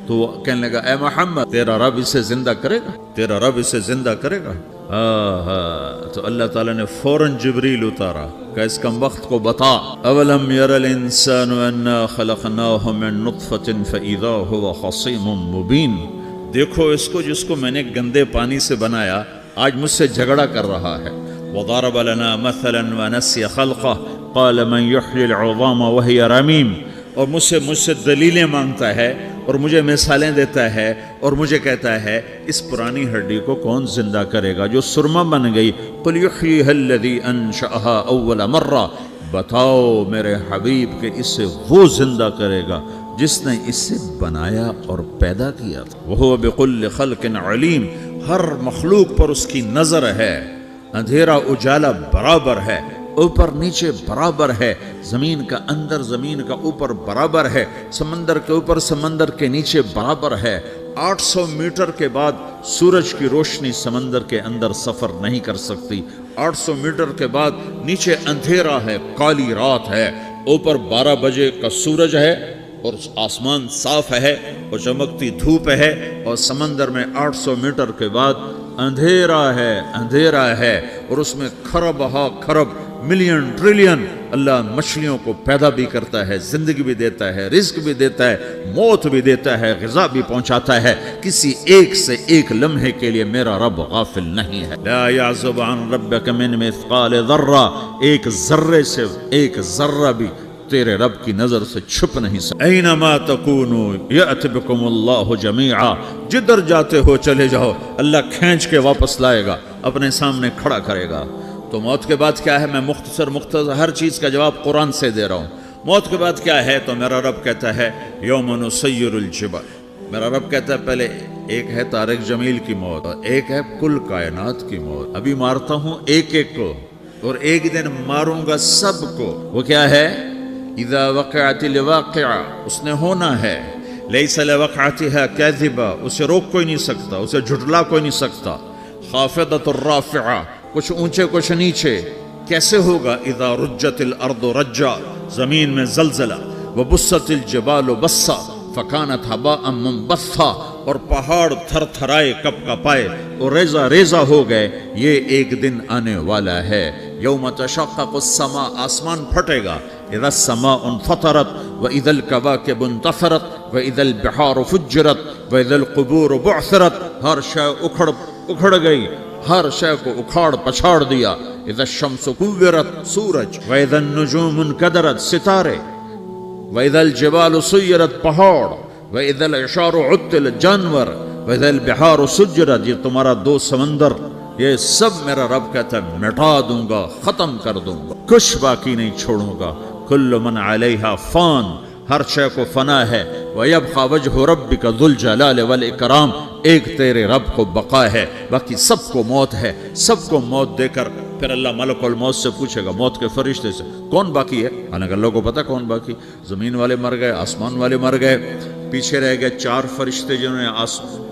تو وہ کہنے لگا اے محمد تیرا رب اسے زندہ کرے گا، تیرا رب اسے زندہ کرے گا؟ تو اللہ تعالیٰ نے فوراً جبریل اتارا کہ اس کم وقت کو بتا، اولم یر الانسان انا خلقناہ من نطفۃ فاذا هو خصیم مبین، دیکھو اس کو جس کو میں نے گندے پانی سے بنایا آج مجھ سے جھگڑا کر رہا ہے۔ وضرب لنا مثلا ونسی خلقہ قال من یحیی العظام وہی رمیم، اور مجھ سے دلیلیں مانگتا ہے اور مجھے مثالیں دیتا ہے اور مجھے کہتا ہے اس پرانی ہڈی کو کون زندہ کرے گا جو سرما بن گئی؟ قل یحییھا الذی انشأھا اول مرہ، بتاؤ میرے حبیب کہ اسے وہ زندہ کرے گا جس نے اسے بنایا اور پیدا کیا تھا۔ وہو بکل خلق علیم، ہر مخلوق پر اس کی نظر ہے، اندھیرا اجالا برابر ہے، اوپر نیچے برابر ہے، زمین کا اندر زمین کا اوپر برابر ہے، سمندر کے اوپر سمندر کے نیچے برابر ہے۔ 800 میٹر کے بعد سورج کی روشنی سمندر کے اندر سفر نہیں کر سکتی، 800 میٹر کے بعد نیچے اندھیرا ہے، کالی رات ہے، اوپر 12 بجے کا سورج ہے اور آسمان صاف ہے اور چمکتی دھوپ ہے، اور سمندر میں 800 میٹر کے بعد اندھیرا ہے اور اس میں کھرب ہا کھرب ملین ٹریلین اللہ مچھلیوں کو پیدا بھی کرتا ہے، زندگی بھی دیتا ہے، رزق بھی دیتا ہے، موت بھی دیتا ہے، غذا بھی پہنچاتا ہے، کسی ایک سے ایک لمحے کے لیے میرا رب غافل نہیں ہے۔ لا یعزب عن ربک من مثقال ذرہ، ایک ذرے سے ایک ذرہ بھی تیرے رب کی نظر سے چھپ نہیں سکتا۔ اینما تکونوا یأت بکم اللہ جمیعا، جدھر جاتے ہو چلے جاؤ اللہ کھینچ کے واپس لائے گا، اپنے سامنے کھڑا کرے گا۔ تو موت کے بعد کیا ہے؟ میں مختصر ہر چیز کا جواب قرآن سے دے رہا ہوں۔ موت کے بعد کیا ہے؟ تو میرا رب کہتا ہے یوم نسیر الجبال، میرا رب کہتا ہے پہلے ایک ہے طارق جمیل کی موت اور ایک ہے کل کائنات کی موت، ابھی مارتا ہوں ایک ایک کو اور ایک دن ماروں گا سب کو۔ وہ کیا ہے؟ اذا وقعت الواقعہ، اس نے ہونا ہے، لیس لوقعتها کاذبہ، اسے روک کوئی نہیں سکتا، اسے جھٹلا کوئی نہیں سکتا۔ خافضۃ الرافعہ، کچھ اونچے کچھ نیچے، کیسے ہوگا؟ اذا رجت الارض رجا، زمین میں زلزلہ، وبست الجبال بسا فکانت ہباء منبثا، اور پہاڑ تھر تھرائے کپ کپائے اور ریزہ ریزہ ہو گئے۔ یہ ایک دن آنے والا ہے، یوم تشقق السماء، آسمان پھٹے گا، اذا السماء انفطرت واذا الكواكب انتثرت واذا البحار فجرت واذا القبور بعثرت، ہر شے اکھڑ گئی، ہر شے کو اکھاڑ پچھاڑ دیا۔ اذا الشمس کورت، سورج، واذا النجوم انکدرت، ستارے، واذا الجبال سیرت، پہاڑ، واذا العشار عطلت، جانور، واذا البحار سجرت، یہ تمہارا دو سمندر، یہ سب میرا رب کہتا ہے مٹا دوں گا، ختم کر دوں گا، کچھ باقی نہیں چھوڑوں گا۔ کل من علیہا فان، ہر شے کو فنا ہے، وَيَبْقَى وَجْهُ رَبِّكَ ذُو الْجَلَالِ وَالْإِكْرَامِ، ایک تیرے رب کو بقا ہے، باقی سب کو موت ہے۔ سب کو موت دے کر پھر اللہ ملک الموت سے پوچھے گا، موت کے فرشتے سے، کون باقی ہے؟ حالانکہ اللہ کو پتا کون باقی، زمین والے مر گئے، آسمان والے مر گئے، پیچھے رہ گئے 4 فرشتے جنہوں نے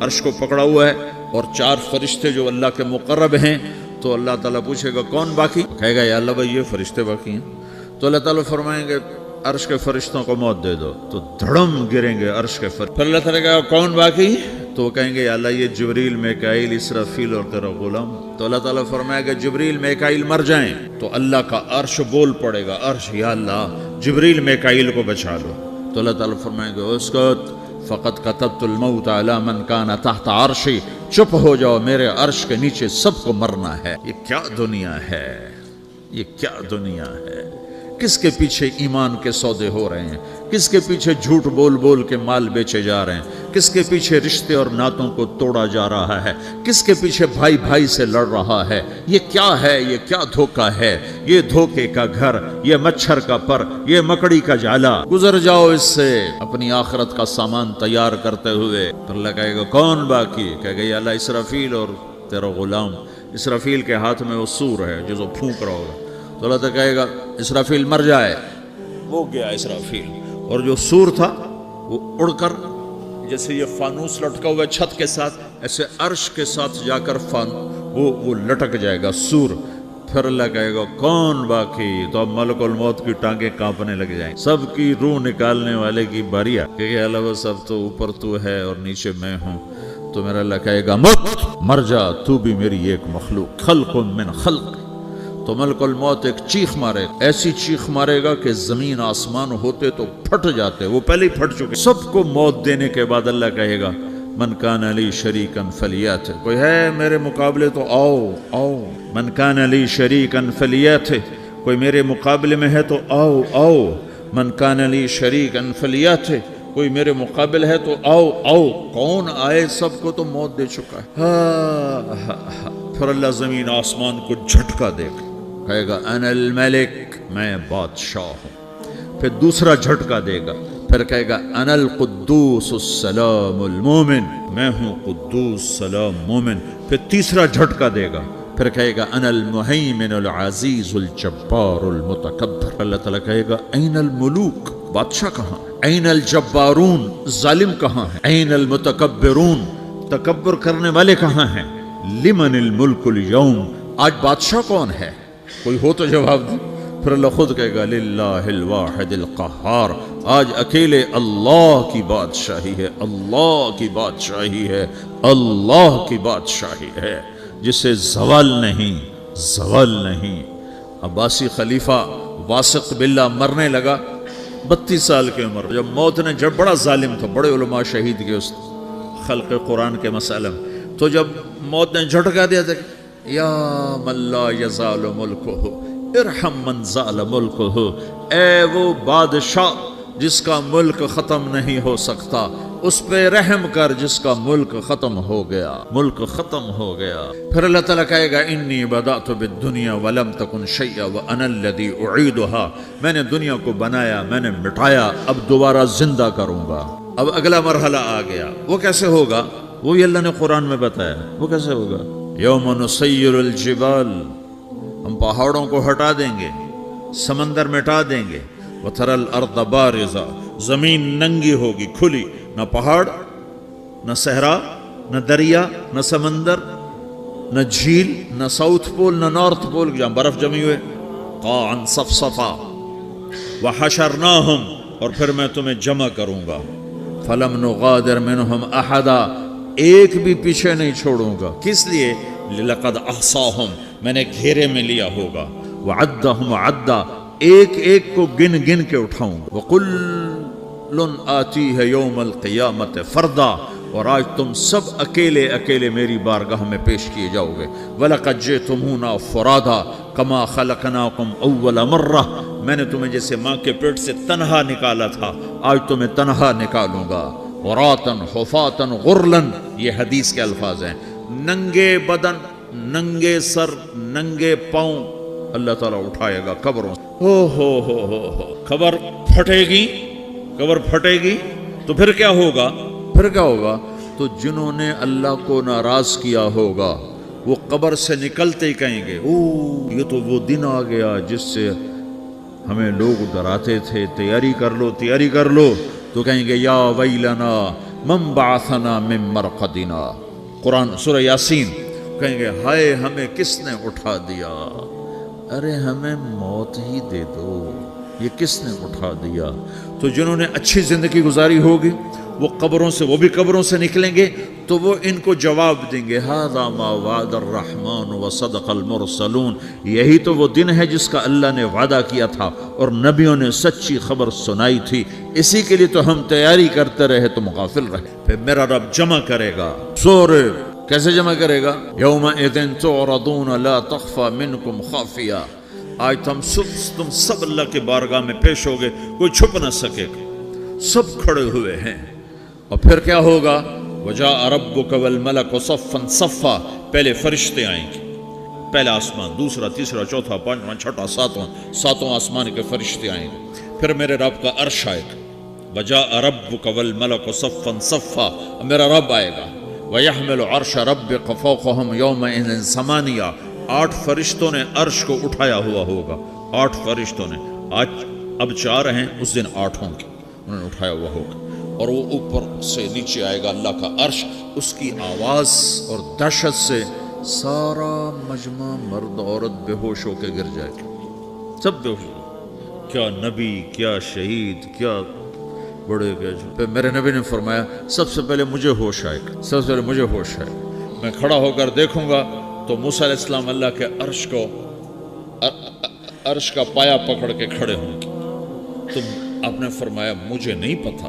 عرش کو پکڑا ہوا ہے اور 4 فرشتے جو اللہ کے مقرب ہیں۔ تو اللہ تعالیٰ پوچھے گا کون باقی؟ کہے گا یا اللہ بھائی یہ فرشتے باقی ہیں۔ تو اللہ تعالیٰ فرمائیں گے عرش کے فرشتوں کو موت دے دو، تو دھڑم گریں گے عرش کے فرشتے۔ پھر اللہ تعالیٰ کہا کون باقی؟ تو وہ کہیں گے یا اللہ یہ جبریل، میکائیل، اسرافیل اور تیرا غلام۔ تو اللہ تعالیٰ فرمائے گا جبریل میکائیل مر جائیں تو اللہ کا عرش بول پڑے گا، عرش یا اللہ جبریل میکائیل کو بچا لو۔ تو اللہ تعالیٰ فرمائے گا اسکت فقط کتبت الموت علی من کان تحت عرشی، چپ ہو جاؤ، میرے عرش کے نیچے سب کو مرنا ہے۔ یہ کیا دنیا ہے، یہ کیا دنیا ہے؟ کس کے پیچھے ایمان کے سودے ہو رہے ہیں، کس کے پیچھے جھوٹ بول بول کے مال بیچے جا رہے ہیں، کس کے پیچھے رشتے اور ناتوں کو توڑا جا رہا ہے، کس کے پیچھے بھائی بھائی سے لڑ رہا ہے۔ یہ کیا ہے، یہ کیا دھوکہ ہے، یہ دھوکے کا گھر، یہ مچھر کا پر، یہ مکڑی کا جالا۔ گزر جاؤ اس سے اپنی آخرت کا سامان تیار کرتے ہوئے۔ پھر اللہ کہے گا کون باقی؟ کہے گا یا اللہ اسرافیل اور تیرا غلام۔ اسرافیل کے ہاتھ میں وہ سور ہے جو پھونک رہا ہوگا۔ تو اللہ تعالیٰ کہے گا اسرافیل مر جائے، وہ گیا اسرافیل، اور جو سور تھا وہ اڑ کر جیسے یہ فانوس لٹکا ہوا چھت کے ساتھ، ایسے عرش کے ساتھ جا کر وہ لٹک جائے گا سور۔ پھر اللہ کہے گا کون باقی؟ تو اب ملک الموت کی ٹانگیں کانپنے لگ جائیں، سب کی روح نکالنے والے کی باری آ کہ اللہ وہ سب تو اوپر تو ہے اور نیچے میں ہوں. تو میرا اللہ کہے گا مر جا، تو بھی میری ایک مخلوق، خلق من خلق. تو ملک الموت ایک چیخ مارے، ایسی چیخ مارے گا کہ زمین آسمان ہوتے تو پھٹ جاتے، وہ پہلے ہی پھٹ چکے. سب کو موت دینے کے بعد اللہ کہے گا من کان لی شریکا فلیات، کوئی ہے میرے مقابلے تو آؤ. من کان لی شریکا فلیات، کوئی میرے مقابلے میں ہے تو آؤ. من کان لی شریکا فلیات، کوئی میرے مقابل ہے تو آؤ. کون آئے؟ سب کو تو موت دے چکا ہے. پھر اللہ زمین آسمان کو جھٹکا دے گا، کہے گا انا الملک، میں بادشاہ ہوں. پھر دوسرا جھٹکا دے گا، پھر کہے گا انا القدوس السلام المومن، میں ہوں قدوس سلام مومن. پھر تیسرا جھٹکا دے گا، پھر کہے گا انا المہیمن العزیز الجبار المتکبر. اللہ تعالیٰ کہے گا این الملوک، بادشاہ کہاں؟ این الجبارون، ظالم کہاں ہیں؟ این المتکبرون، تکبر کرنے والے کہاں ہیں؟ لمن الملک اليوم، آج بادشاہ کون ہے؟ کوئی ہو تو جواب دے. پھر اللہ خود کہے گا للہ الواحد القہار، آج اکیلے اللہ کی بادشاہی ہے، اللہ کی بادشاہی ہے، اللہ کی بادشاہی ہے، جسے زوال نہیں. عباسی خلیفہ واثق باللہ مرنے لگا، 32 سال کی عمر. جب موت نے، جب بڑا ظالم تھا، بڑے علماء شہید کے اس خلق قرآن کے مسئلہ میں، تو جب موت نے جھٹکا دیا تھا یا من لا یزال ملکہ ارحم من زال ملکہ، اے وہ بادشاہ جس کا ملک ختم نہیں ہو سکتا، اس پہ رحم کر جس کا ملک ختم ہو گیا. پھر اللہ تعالیٰ کہے گا انی بدأت بالدنیا ولم تکن شیئا وانا الذی اعیدہا، میں نے دنیا کو بنایا، میں نے مٹایا، اب دوبارہ زندہ کروں گا. اب اگلا مرحلہ آ گیا. وہ کیسے ہوگا؟ وہی اللہ نے قرآن میں بتایا. وہ کیسے ہوگا؟ یوم نسیر الجبال، ہم پہاڑوں کو ہٹا دیں گے، سمندر مٹا دیں گے. وتری الارض بارزہ، زمین ننگی ہوگی، کھلی، نہ پہاڑ، نہ صحرا، نہ دریا، نہ سمندر، نہ جھیل، نہ ساؤتھ پول، نہ نارتھ پول جہاں برف جمی ہوئے. قاعا صفصفا وحشرناہم، اور پھر میں تمہیں جمع کروں گا. فلم نغادر منہم احدا، ایک بھی پیچھے نہیں چھوڑوں گا. کس لیے؟ لقد احصاہم، میں نے گھیرے میں لیا ہوگا. وعدہم عدا، ایک ایک کو گن گن کے اٹھاؤں گا. وکل آتیہ یوم القیامت فردا، اور آج تم سب اکیلے اکیلے میری بارگاہ میں پیش کیے جاؤ گے. وَلَقَدْ جِئْتُمُونَا فُرَادًا كَمَا خَلَقْنَاكُمْ أَوَّلَ مَرَّةٍ، میں نے تمہیں جیسے ماں کے پیٹ سے تنہا نکالا تھا، آج تمہیں تنہا نکالوں گا. عُرَاةً حُفَاةً غُرْلًا، یہ حدیث کے الفاظ ہیں. ننگے بدن، ننگے سر، ننگے پاؤں اللہ تعالیٰ اٹھائے گا قبروں سے. ہو قبر پھٹے گی تو پھر کیا ہوگا؟ تو جنہوں نے اللہ کو ناراض کیا ہوگا وہ قبر سے نکلتے ہی کہیں گے یہ تو وہ دن آ گیا جس سے ہمیں لوگ ڈراتے تھے، تیاری کر لو. تو کہیں گے یا ویلنا من بعثنا من مرقدنا، قرآن سورہ یاسین. کہیں گے ہائے ہمیں کس نے اٹھا دیا، ارے ہمیں موت ہی دے دو، یہ کس نے اٹھا دیا. تو جنہوں نے اچھی زندگی گزاری ہوگی وہ بھی قبروں سے نکلیں گے، تو وہ ان کو جواب دیں گے ھذا ما وعد الرحمن وصدق المرسلون، یہی تو وہ دن ہے جس کا اللہ نے وعدہ کیا تھا اور نبیوں نے سچی خبر سنائی تھی، اسی کے لیے تو ہم تیاری کرتے رہے، تم غافل رہے. پھر میرا رب جمع کرے گا. سورہ کیسے جمع کرے گا؟ یومئذ تعرضون لا تخفى منکم خافیہ، آج تم سب اللہ کے بارگاہ میں پیش ہوگے، کوئی چھپ نہ سکے گا، سب کھڑے ہوئے ہیں. اور پھر کیا ہوگا؟ وجاء ربک والملک صفا صفا، پہلے فرشتے آئیں گے، پہلا آسمان، دوسرا، تیسرا، چوتھا، پانچواں، چھٹا، ساتواں آسمان کے فرشتے آئیں گے. پھر میرے رب کا عرش آئے گا. وجاء ربک والملک صفا صفا، میرا رب آئے گا. وَيَحْمِلُ عَرْشَ رَبِّكَ فَوْقَهُمْ يَوْمَئِذٍ ثَمَانِيَةٌ، 8 فرشتوں نے عرش کو اٹھایا ہوا ہوگا. 8 فرشتوں نے، آج اب 4 ہیں، اس دن 8 ہوں گے، انہوں نے اٹھایا ہوا ہوگا. اور وہ اوپر سے نیچے آئے گا اللہ کا عرش، اس کی آواز اور دہشت سے سارا مجمع مرد عورت بے ہوش ہو کے گر جائے گا، سب بے ہوش. کیا نبی، کیا شہید، کیا بڑے گئے. پھر میرے نبی نے فرمایا سب سے پہلے مجھے ہوش آئے گا، سب سے پہلے مجھے ہوش آئے گا. میں کھڑا ہو کر دیکھوں گا تو موسیٰ علیہ السلام اللہ کے عرش کا پایا پکڑ کے کھڑے ہوں گے. تو آپ نے فرمایا مجھے نہیں پتا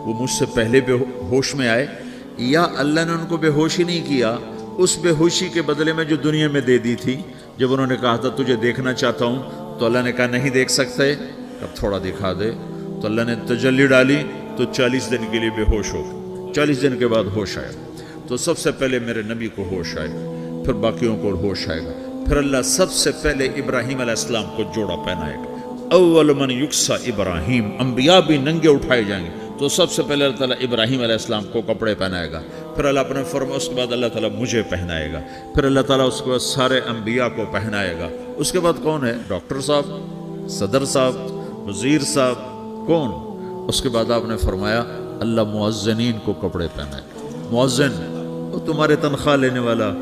وہ مجھ سے پہلے بے ہوش میں آئے یا اللہ نے ان کو بے ہوش ہی نہیں کیا. اس بے ہوشی کے بدلے میں جو دنیا میں دے دی تھی، جب انہوں نے کہا تھا تجھے دیکھنا چاہتا ہوں تو اللہ نے کہا نہیں دیکھ سکتے، اب تھوڑا دکھا دے. تو اللہ نے تجلی ڈالی تو 40 دن کے لیے بے ہوش ہو گئے. 40 دن کے بعد ہوش آیا. تو سب سے پہلے میرے نبی کو ہوش آئے گا، پھر باقیوں کو ہوش آئے گا. پھر اللہ سب سے پہلے ابراہیم علیہ السلام کو جوڑا پہنائے گا. اول من یکسا ابراہیم، انبیاء بھی ننگے اٹھائے جائیں گے تو سب سے پہلے اللہ تعالیٰ ابراہیم علیہ السلام کو کپڑے پہنائے گا. پھر اللہ اپنے فرما اس کے بعد اللہ تعالیٰ مجھے پہنائے گا. پھر اللہ تعالیٰ اس کے بعد سارے انبیاء کو پہنائے گا. اس کے بعد کون ہے؟ ڈاکٹر صاحب، صدر صاحب، وزیر صاحب، کون؟ اس کے بعد آپ نے فرمایا اللہ مؤذنین کو کپڑے پہنائے. مؤذن وہ تمہارے تنخواہ لینے والا،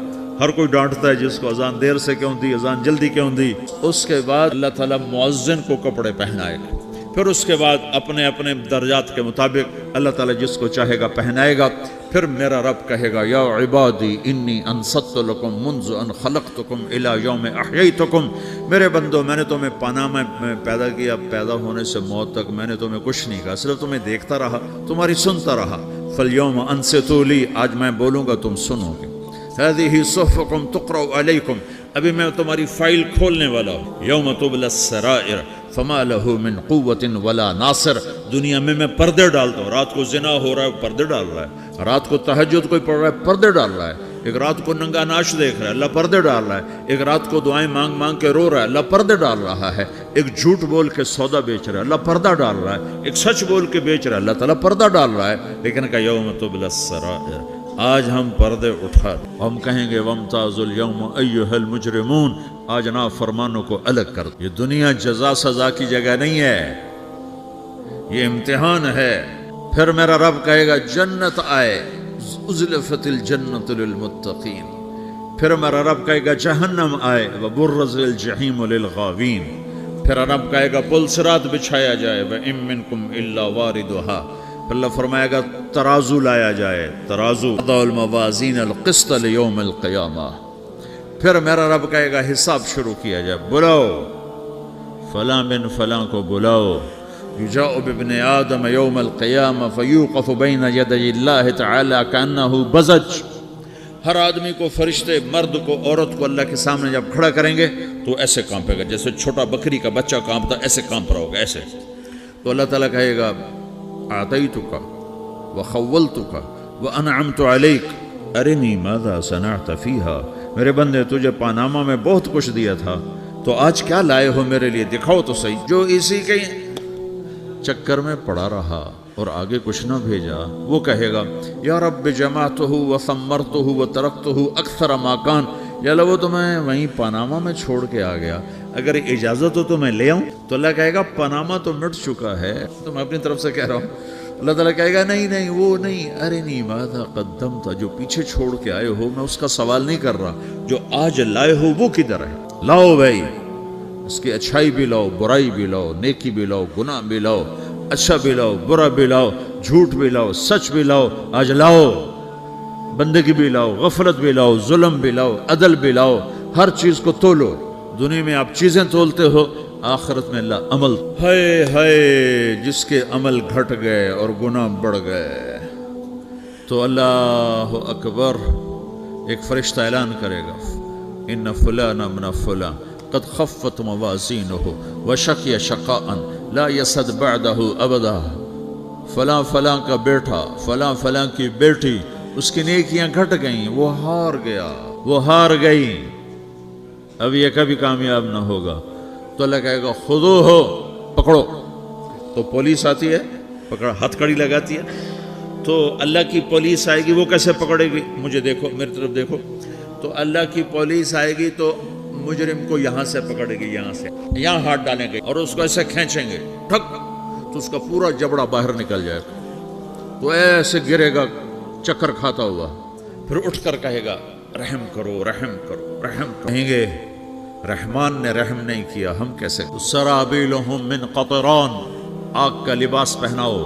ہر کوئی ڈانٹتا ہے جس کو اذان دیر سے کیوں دی، اذان جلدی کیوں دی. اس کے بعد اللہ تعالیٰ مؤذن کو کپڑے پہنائے گا. پھر اس کے بعد اپنے اپنے درجات کے مطابق اللہ تعالیٰ جس کو چاہے گا پہنائے گا. پھر میرا رب کہے گا یا عبادی انی انصت لکم منذ ان خلقتکم الی یوم احییتکم. میرے بندو میں نے تمہیں پاناما میں پیدا کیا، پیدا ہونے سے موت تک میں نے تمہیں کچھ نہیں کہا، صرف تمہیں دیکھتا رہا، تمہاری سنتا رہا. فالیوم انصتوا لی، آج میں بولوں گا تم سنو گے. هذه صحفکم تقرأ علیکم، ابھی میں تمہاری فائل کھولنے والا ہوں. یوم تبلی السرائر فما له من قوت ولا ناصر. دنیا میں پردے ڈالتا ہوں. رات کو زنا ہو رہا ہے پردے ڈال رہا ہے، رات کو تہجد کوئی پڑھ رہا ہے پردے ڈال رہا ہے، ایک رات کو ننگا ناچ دیکھ رہا ہے اللہ پردے ڈال رہا ہے، ایک رات کو دعائیں مانگ مانگ کے رو رہا ہے اللہ پردے ڈال رہا ہے، ایک جھوٹ بول کے سودا بیچ رہا ہے اللہ پردہ ڈال رہا ہے، ایک سچ بول کے بیچ رہا ہے اللہ تعالیٰ پردہ ڈال رہا ہے. لیکن کہ یوم تبلی السرائر، آج ہم پردے اٹھا ہم کہیں گے وامتاز الیوم ایھا المجرمون، آج نافرمانوں کو الگ کر. یہ دنیا جزا سزا کی جگہ نہیں ہے، یہ امتحان ہے. پھر میرا رب کہے گا جنت آئے، ازلفت الجنت للمتقین. پھر میرا رب کہے گا جہنم آئے، وبرزت الجحیم للغاوین. پھر رب کہے گا پل صراط بچھایا جائے، وَإِن مِّنكُمْ إِلَّا وَارِدُهَا. اللہ فرمائے گا ترازو لایا جائے، ترازو وَضَعُ الْمَوَازِينَ الْقِسْطَ لِيَوْمِ الْقِيَامَةِ. پھر میرا رب کہے گا حساب شروع کیا جائے، بلاؤ فلاں بن فلاں کو بلاؤ. یجاء بابن آدم یوم القیامہ فیوقف بین یدی اللہ تعالی کأنہ بزج. ہر آدمی کو، فرشتے، مرد کو، عورت کو اللہ کے سامنے جب کھڑا کریں گے تو ایسے کانپے گا جیسے چھوٹا بکری کا بچہ کانپتا، ایسے کانپ رہا ہوگا ایسے. تو اللہ تعالیٰ کہے گا اعطیتک وخولتک وانعمت علیک ارنی ماذا صنعت فیہا. میرے بندے تجھے پاناما میں بہت کچھ دیا تھا، تو آج کیا لائے ہو میرے لیے، دکھاؤ تو صحیح. جو اسی کے چکر میں پڑا رہا اور آگے کچھ نہ بھیجا، وہ کہے گا یا رب جمعتہ وثمرتہ وترکتہ اکثر ما کان. یا اللہ وہ تو میں وہیں پاناما میں چھوڑ کے آ گیا، اگر اجازت ہو تو میں لے آؤں. تو اللہ کہے گا پاناما تو مٹ چکا ہے، تو میں اپنی طرف سے کہہ رہا ہوں. اللہ تعالیٰ کہے گا نہیں نہیں وہ نہیں، ارنی ماذا قدمت، جو پیچھے چھوڑ کے آئے ہو میں اس کا سوال نہیں کر رہا، جو آج لائے ہو وہ کدھر ہے. لاؤ بھائی، اس کی اچھائی بھی لاؤ، برائی بھی لاؤ، نیکی بھی لاؤ، گناہ بھی لاؤ، اچھا بھی لاؤ، برا بھی لاؤ، جھوٹ بھی لاؤ، سچ بھی لاؤ. آج لاؤ، بندگی بھی لاؤ، غفلت بھی لاؤ، ظلم بھی لاؤ، عدل بھی لاؤ، ہر چیز کو تولو. دنیا میں آپ چیزیں تولتے ہو، آخرت میں اللہ عمل. ہائے ہائے جس کے عمل گھٹ گئے اور گناہ بڑھ گئے. تو اللہ اکبر، ایک فرشتہ اعلان کرے گا ان فلان من فلان قد خفت موازینہ وشقی شقاء لا یسد بعدہ ابدا. فلاں فلاں کا بیٹا، فلاں فلاں کی بیٹی، اس کی نیکیاں گھٹ گئیں، وہ ہار گیا، وہ ہار گئی، اب یہ کبھی کامیاب نہ ہوگا. تو اللہ کہے گا خودو ہو، پکڑو. تو پولیس آتی ہے، پکڑ ہتھ کڑی لگاتی ہے. تو اللہ کی پولیس آئے گی، وہ کیسے پکڑے گی؟ مجھے دیکھو، میری طرف دیکھو. تو اللہ کی پولیس آئے گی تو مجرم کو یہاں سے پکڑے گی، یہاں سے یہاں ہاتھ ڈالیں گے اور اس کو ایسے کھینچیں گے ٹھک، تو اس کا پورا جبڑا باہر نکل جائے گا. تو ایسے گرے گا چکر کھاتا ہوا. پھر اٹھ کر کہے گا رحم کرو رحم کرو رحم کرو. کہیں گے رحمان نے رحم نہیں کیا ہم کیسے؟ سرابیلہم من قطران، آگ کا لباس پہناؤ.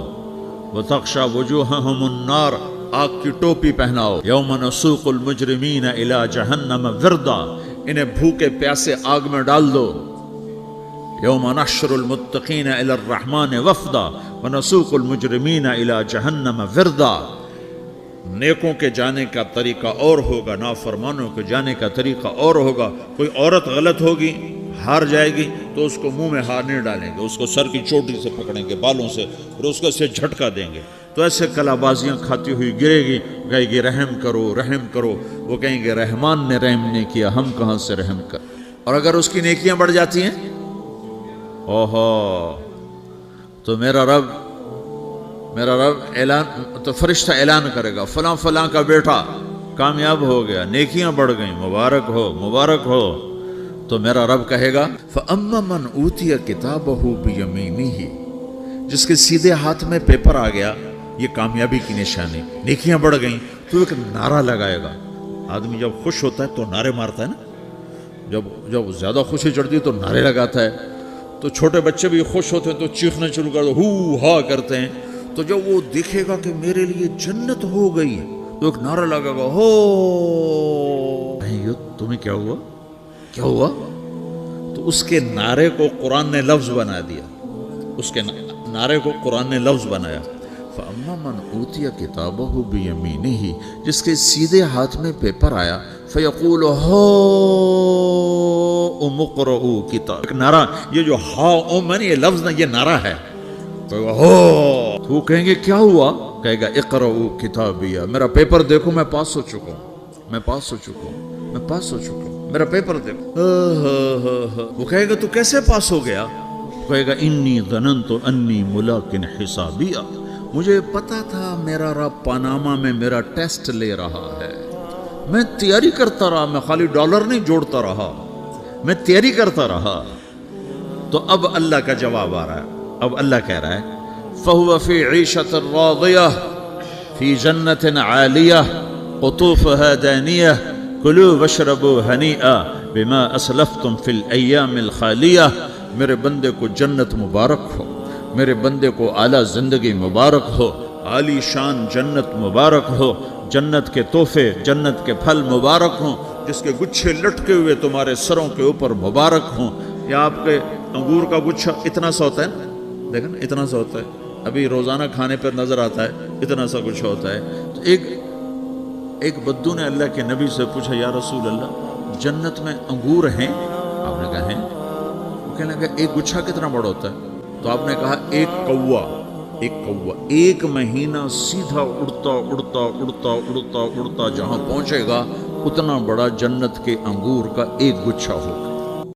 وتغشا وجوہہم النار، آگ کی ٹوپی پہناؤ. یوم نسوق المجرمین الی جہنم وردا، انہیں بھوکے پیاسے آگ میں ڈال دو. یوم نحشر المتقین الی الرحمن وفدا ونسوق المجرمین الی جہنم وردا. نیکوں کے جانے کا طریقہ اور ہوگا، نافرمانوں کے جانے کا طریقہ اور ہوگا. کوئی عورت غلط ہوگی، ہار جائے گی تو اس کو منہ میں ہار نہیں ڈالیں گے، اس کو سر کی چوٹی سے پکڑیں گے، بالوں سے، اور اس کو سے جھٹکا دیں گے. تو ایسے کلا بازیاں کھاتی ہوئی گرے گی، کہے گی رحم کرو رحم کرو. وہ کہیں گے رحمان نے رحم نہیں کیا ہم کہاں سے رحم کر. اور اگر اس کی نیکیاں بڑھ جاتی ہیں، اوہو، تو میرا رب اعلان، تو فرشتہ اعلان کرے گا فلاں فلاں کا بیٹا کامیاب ہو گیا، نیکیاں بڑھ گئیں، مبارک ہو مبارک ہو. تو میرا رب کہے گا فَأَمَّا مَنْ أُوتِيَ كِتَابَهُ بِيَمِينِهِ، جس کے سیدھے ہاتھ میں پیپر آ گیا، یہ کامیابی کی نشانی، نیکیاں بڑھ گئیں. تو ایک نعرہ لگائے گا. آدمی جب خوش ہوتا ہے تو نعرے مارتا ہے نا، جب زیادہ خوشی چڑھتی ہے تو نعرے لگاتا ہے. تو چھوٹے بچے بھی خوش ہوتے ہیں تو چیخنا شروع کر دو، ہو ہا کرتے ہیں. تو جب وہ دیکھے گا کہ میرے لیے جنت ہو گئی تو ایک نعرہ لگے گا، ہو. تمہیں کیا ہوا کیا ہوا؟ تو اس کے نعرے کو قرآن نے لفظ بنا دیا، اس کے نعرے کو قرآن نے لفظ بنایا. فَأَمَّا مَنْ أُوتِيَ كِتَابَهُ بِيَمِينِهِ، جس کے سیدھے ہاتھ میں پیپر آیا، فَيَقُولُ هَاؤْمُ اقْرَءُوا کتاب. ایک نعرہ، یہ جو ہاؤم ہے نا، یہ لفظ نہ، یہ نعرہ ہے. تو وہ کہیں گے کیا ہوا؟ کہے گا اقرؤوا کتابیہ، میرا پیپر دیکھو، میں پاس ہو چکا ہوں، میں پاس ہو چکا ہوں، میں پاس ہو چکا ہوں، میرا پیپر دیکھو. وہ کہے گا تو کیسے پاس ہو گیا؟ کہے گا انی ظننت انی ملاق حسابیہ، مجھے پتا تھا میرا رب پاناما میں میرا ٹیسٹ لے رہا ہے. میں تیاری کرتا رہا، میں خالی ڈالر نہیں جوڑتا رہا، میں تیاری کرتا رہا. تو اب اللہ کا جواب آ رہا ہے. اب اللہ کہہ رہا ہے فَهُوَ فِي عِيشَةٍ رَاضِيَةٍ فِي جَنَّةٍ عَالِيَةٍ قُطُوفُهَا دَانِيَةٌ كُلُوا وَاشْرَبُوا هَنِيئًا بِمَا أَسْلَفْتُمْ فِي الْأَيَّامِ الْخَالِيَةِ. میرے بندے کو جنت مبارک ہو، میرے بندے کو اعلیٰ زندگی مبارک ہو، عالی شان جنت مبارک ہو، جنت کے تحفے، جنت کے پھل مبارک ہوں، جس کے گچھے لٹکے ہوئے تمہارے سروں کے اوپر مبارک ہوں. یا آپ کے انگور کا گچھا اتنا سا ہوتا ہے نا، دیکھیں نا اتنا سا ہوتا ہے، ابھی روزانہ کھانے پر نظر آتا ہے، اتنا سا گچھا ہوتا ہے. تو ایک بدو نے اللہ کے نبی سے پوچھا یا رسول اللہ جنت میں انگور ہیں؟ آپ نے کہا ہیں. وہ کہنے لگا ایک گچھا کتنا بڑا ہوتا ہے؟ تو آپ نے کہا ایک کوا ایک مہینہ سیدھا اڑتا اڑتا اڑتا اڑتا اڑتا جہاں پہنچے گا اتنا بڑا جنت کے انگور کا ایک گچھا ہوگا.